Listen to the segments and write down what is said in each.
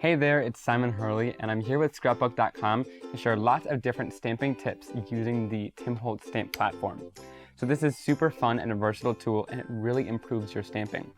Hey there, it's Simon Hurley, and I'm here with Scrapbook.com to share lots of different stamping tips using the Holtz stamp platform. So this is super fun and a versatile tool, and it really improves your stamping.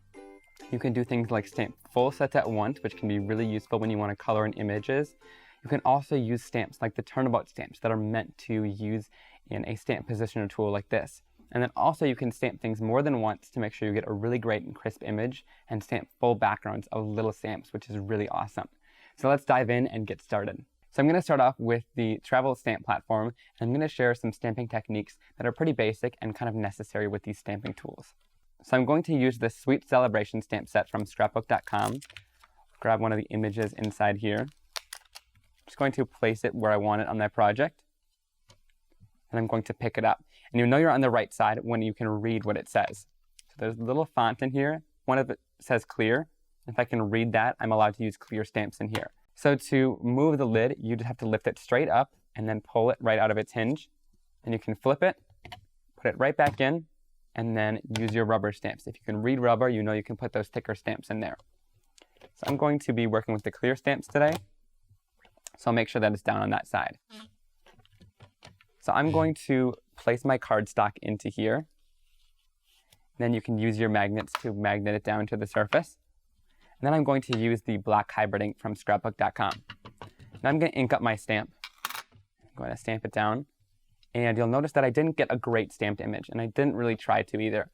You can do things like stamp full sets at once, which can be really useful when you want to color in images. You can also use stamps like the Turnabout stamps that are meant to use in a stamp positioner tool like this. And then also you can stamp things more than once to make sure you get a really great and crisp image, and stamp full backgrounds of little stamps, which is really awesome. So let's dive in and get started. So I'm going to start off with the travel stamp platform, and I'm going to share some stamping techniques that are pretty basic and kind of necessary with these stamping tools. So I'm going to use the Sweet Celebration stamp set from Scrapbook.com. Grab one of the images inside here. I'm just going to place it where I want it on my project. And I'm going to pick it up. And you know you're on the right side when you can read what it says. So there's a little font in here. One of it says clear. If I can read that, I'm allowed to use clear stamps in here. So to move the lid, you just have to lift it straight up and then pull it right out of its hinge. And you can flip it, put it right back in, and then use your rubber stamps. If you can read rubber, you know you can put those thicker stamps in there. So I'm going to be working with the clear stamps today. So I'll make sure that it's down on that side. So I'm going to place my cardstock into here. Then you can use your magnets to magnet it down to the surface. And then I'm going to use the black hybrid ink from Scrapbook.com. Now I'm going to ink up my stamp. I'm going to stamp it down. And you'll notice that I didn't get a great stamped image, and I didn't really try to either.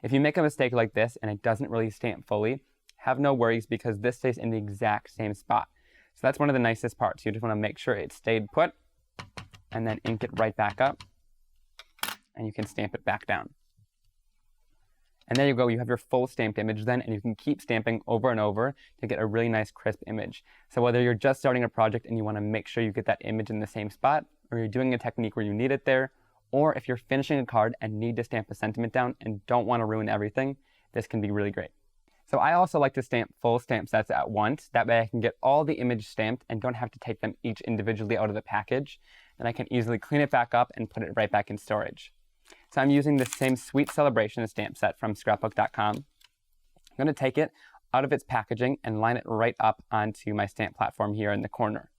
If you make a mistake like this and it doesn't really stamp fully, have no worries because this stays in the exact same spot. So that's one of the nicest parts. You just want to make sure it stayed put, and then ink it right back up, and you can stamp it back down. And there you go, you have your full stamped image then, and you can keep stamping over and over to get a really nice crisp image. So whether you're just starting a project and you want to make sure you get that image in the same spot, or you're doing a technique where you need it there, or if you're finishing a card and need to stamp a sentiment down and don't want to ruin everything, this can be really great. So I also like to stamp full stamp sets at once. That way I can get all the image stamped and don't have to take them each individually out of the package. Then I can easily clean it back up and put it right back in storage. So I'm using the same Sweet Celebration stamp set from Scrapbook.com. I'm going to take it out of its packaging and line it right up onto my stamp platform here in the corner.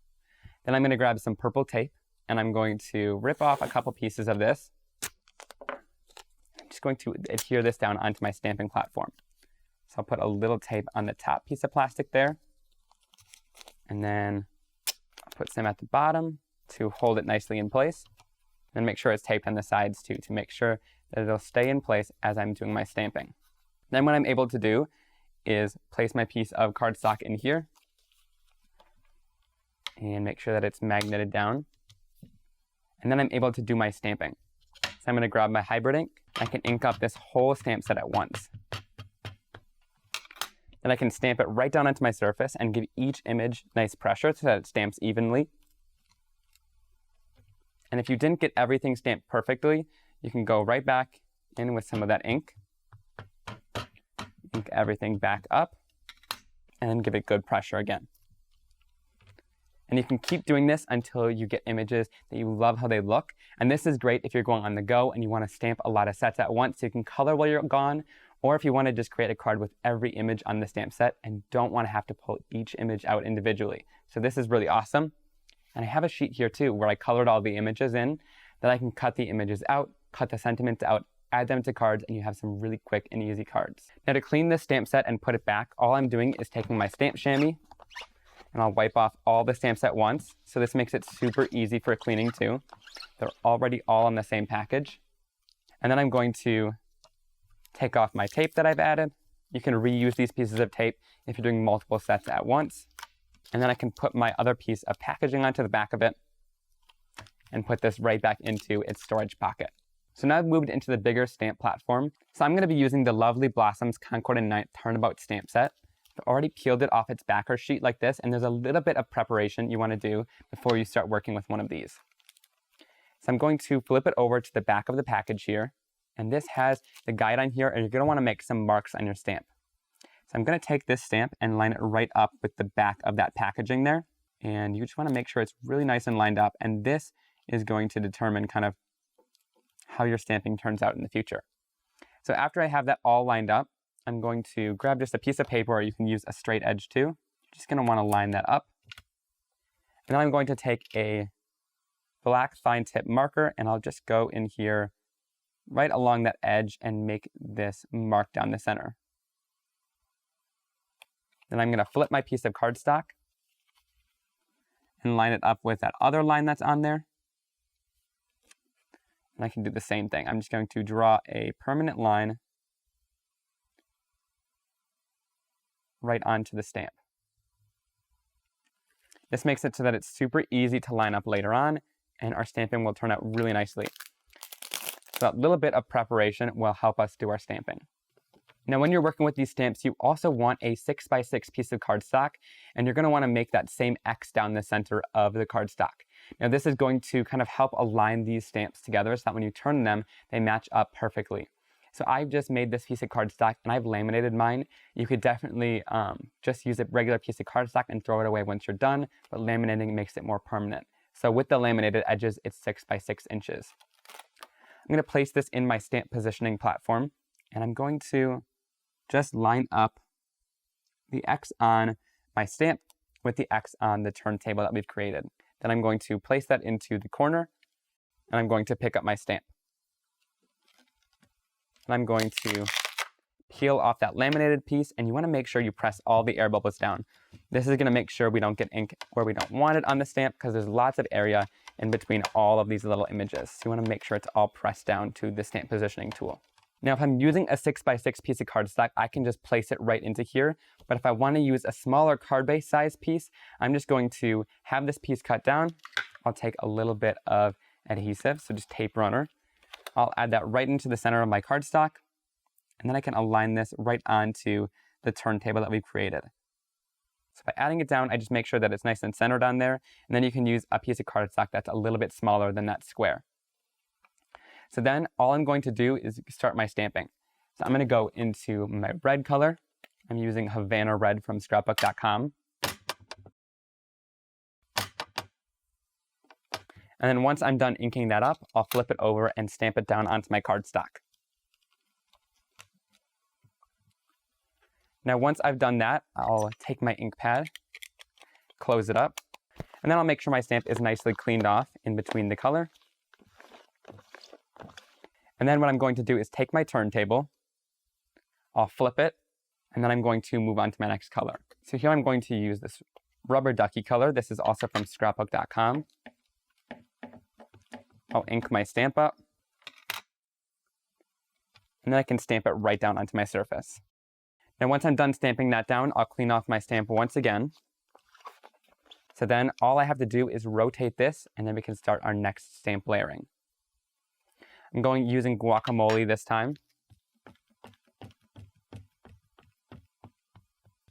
Then I'm going to grab some purple tape, and I'm going to rip off a couple pieces of this. I'm just going to adhere this down onto my stamping platform. So I'll put a little tape on the top piece of plastic there. And then I'll put some at the bottom to hold it nicely in place. And make sure it's taped on the sides too, to make sure that it'll stay in place as I'm doing my stamping. Then what I'm able to do is place my piece of cardstock in here and make sure that it's magneted down. And then I'm able to do my stamping. So I'm going to grab my hybrid ink. I can ink up this whole stamp set at once. Then I can stamp it right down onto my surface and give each image nice pressure so that it stamps evenly. And if you didn't get everything stamped perfectly, you can go right back in with some of that ink. Ink everything back up, and then give it good pressure again. And you can keep doing this until you get images that you love how they look. And this is great if you're going on the go and you want to stamp a lot of sets at once so you can color while you're gone, or if you want to just create a card with every image on the stamp set and don't want to have to pull each image out individually. So this is really awesome. And I have a sheet here too where I colored all the images in that I can cut the images out, cut the sentiments out, add them to cards, and you have some really quick and easy cards. Now to clean this stamp set and put it back, all I'm doing is taking my stamp chamois and I'll wipe off all the stamps at once. So this makes it super easy for cleaning too. They're already all on the same package. And then I'm going to take off my tape that I've added. You can reuse these pieces of tape if you're doing multiple sets at once. And then I can put my other piece of packaging onto the back of it and put this right back into its storage pocket. So now I've moved into the bigger stamp platform. So I'm going to be using the Lovely Blossoms Concord and Ninth Turnabout stamp set. I've already peeled it off its backer sheet like this, and there's a little bit of preparation you want to do before you start working with one of these. So I'm going to flip it over to the back of the package here, and this has the guide on here, and you're going to want to make some marks on your stamp. So I'm going to take this stamp and line it right up with the back of that packaging there. And you just want to make sure it's really nice and lined up. And this is going to determine kind of how your stamping turns out in the future. So after I have that all lined up, I'm going to grab just a piece of paper, or you can use a straight edge too. Just going to want to line that up. And then I'm going to take a black fine tip marker and I'll just go in here right along that edge and make this mark down the center. Then I'm going to flip my piece of cardstock and line it up with that other line that's on there. And I can do the same thing. I'm just going to draw a permanent line right onto the stamp. This makes it so that it's super easy to line up later on, and our stamping will turn out really nicely. So that little bit of preparation will help us do our stamping. Now, when you're working with these stamps, you also want a 6x6 piece of cardstock, and you're going to want to make that same X down the center of the cardstock. Now, this is going to kind of help align these stamps together so that when you turn them, they match up perfectly. So I've just made this piece of cardstock and I've laminated mine. You could definitely just use a regular piece of cardstock and throw it away once you're done, but laminating makes it more permanent. So with the laminated edges, it's 6x6 inches. I'm going to place this in my stamp positioning platform, and I'm going to just line up the X on my stamp with the X on the turntable that we've created. Then I'm going to place that into the corner, and I'm going to pick up my stamp. And I'm going to peel off that laminated piece, and you want to make sure you press all the air bubbles down. This is going to make sure we don't get ink where we don't want it on the stamp, because there's lots of area in between all of these little images. So you want to make sure it's all pressed down to the stamp positioning tool. Now, if I'm using a 6x6 piece of cardstock, I can just place it right into here. But if I want to use a smaller card-based size piece, I'm just going to have this piece cut down. I'll take a little bit of adhesive, so just tape runner. I'll add that right into the center of my cardstock, and then I can align this right onto the turntable that we've created. So by adding it down, I just make sure that it's nice and centered on there, and then you can use a piece of cardstock that's a little bit smaller than that square. So then all I'm going to do is start my stamping. So I'm going to go into my red color. I'm using Havana Red from Scrapbook.com. And then once I'm done inking that up, I'll flip it over and stamp it down onto my cardstock. Now, once I've done that, I'll take my ink pad, close it up, and then I'll make sure my stamp is nicely cleaned off in between the color. And then what I'm going to do is take my turntable, I'll flip it, and then I'm going to move on to my next color. So here I'm going to use this rubber ducky color. This is also from Scrapbook.com. I'll ink my stamp up, and then I can stamp it right down onto my surface. Now, once I'm done stamping that down, I'll clean off my stamp once again. So then all I have to do is rotate this, and then we can start our next stamp layering. I'm using guacamole this time.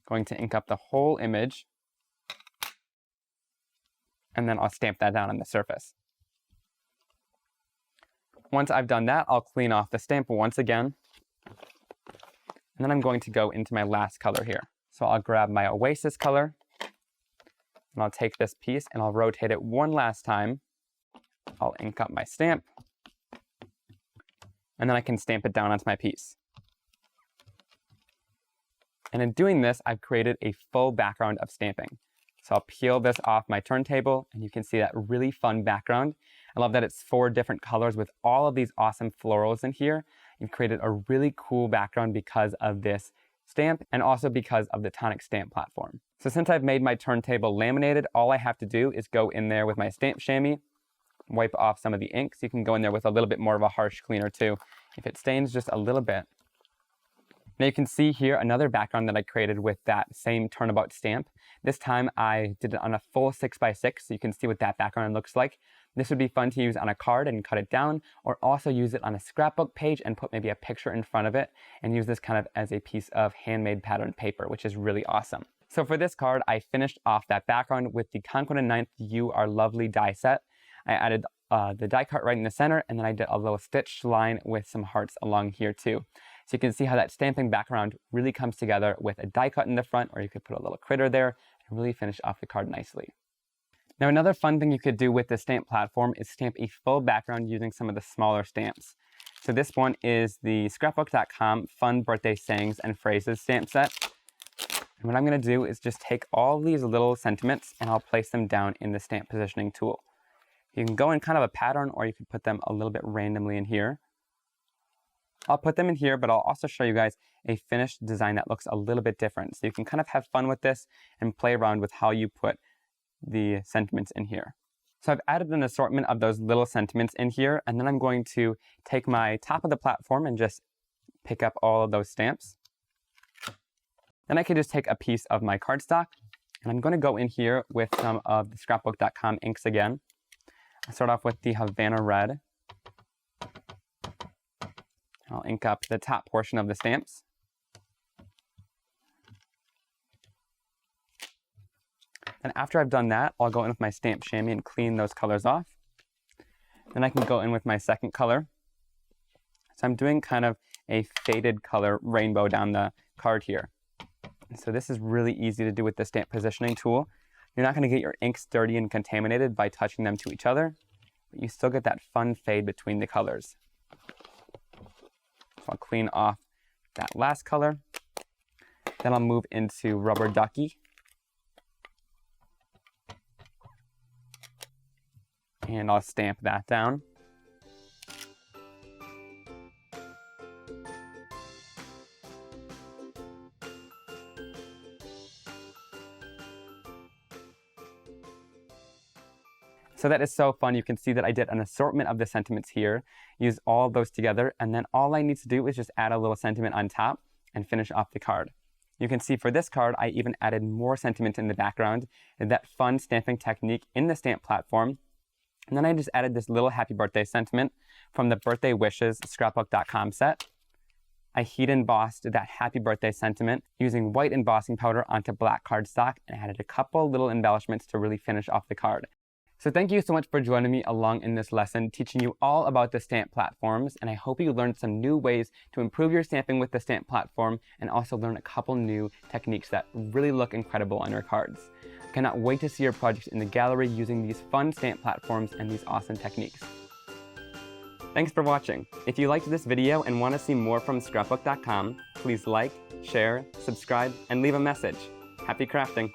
Going to ink up the whole image, and then I'll stamp that down on the surface. Once I've done that, I'll clean off the stamp once again. And then I'm going to go into my last color here. So I'll grab my Oasis color, and I'll take this piece and I'll rotate it one last time. I'll ink up my stamp, and then I can stamp it down onto my piece. And in doing this, I've created a full background of stamping. So I'll peel this off my turntable, and you can see that really fun background. I love that it's 4 different colors with all of these awesome florals in here. You've created a really cool background because of this stamp, and also because of the Tonic stamp platform. So since I've made my turntable laminated, all I have to do is go in there with my stamp chamois, wipe off some of the ink. So you can go in there with a little bit more of a harsh cleaner too, if it stains just a little bit. Now you can see here another background that I created with that same Turnabout stamp. This time I did it on a full 6x6, so you can see what that background looks like. This would be fun to use on a card and cut it down, or also use it on a scrapbook page and put maybe a picture in front of it, and use this kind of as a piece of handmade patterned paper, which is really awesome. So for this card, I finished off that background with the Conquest 9th You Are Lovely die set. I added the die cut right in the center, and then I did a little stitched line with some hearts along here too. So you can see how that stamping background really comes together with a die cut in the front, or you could put a little critter there and really finish off the card nicely. Now, another fun thing you could do with the stamp platform is stamp a full background using some of the smaller stamps. So this one is the Scrapbook.com Fun Birthday Sayings and Phrases stamp set. And what I'm going to do is just take all these little sentiments and I'll place them down in the stamp positioning tool. You can go in kind of a pattern, or you can put them a little bit randomly in here. I'll put them in here, but I'll also show you guys a finished design that looks a little bit different. So you can kind of have fun with this and play around with how you put the sentiments in here. So I've added an assortment of those little sentiments in here, and then I'm going to take my top of the platform and just pick up all of those stamps. Then I can just take a piece of my cardstock, and I'm going to go in here with some of the Scrapbook.com inks again. I'll start off with the Havana Red. I'll ink up the top portion of the stamps. And after I've done that, I'll go in with my stamp chamois and clean those colors off. Then I can go in with my second color. So I'm doing kind of a faded color rainbow down the card here. So this is really easy to do with the stamp positioning tool. You're not going to get your inks dirty and contaminated by touching them to each other, but you still get that fun fade between the colors. So I'll clean off that last color. Then I'll move into Rubber Ducky. And I'll stamp that down. So that is so fun. You can see that I did an assortment of the sentiments here, use all of those together, and then all I need to do is just add a little sentiment on top and finish off the card. You can see for this card, I even added more sentiment in the background, and that fun stamping technique in the stamp platform. And then I just added this little happy birthday sentiment from the Birthday Wishes Scrapbook.com set. I heat embossed that happy birthday sentiment using white embossing powder onto black cardstock and added a couple little embellishments to really finish off the card. So thank you so much for joining me along in this lesson, teaching you all about the stamp platforms, and I hope you learned some new ways to improve your stamping with the stamp platform and also learn a couple new techniques that really look incredible on your cards. I cannot wait to see your projects in the gallery using these fun stamp platforms and these awesome techniques. Thanks for watching. If you liked this video and want to see more from Scrapbook.com, please like, share, subscribe, and leave a message. Happy crafting!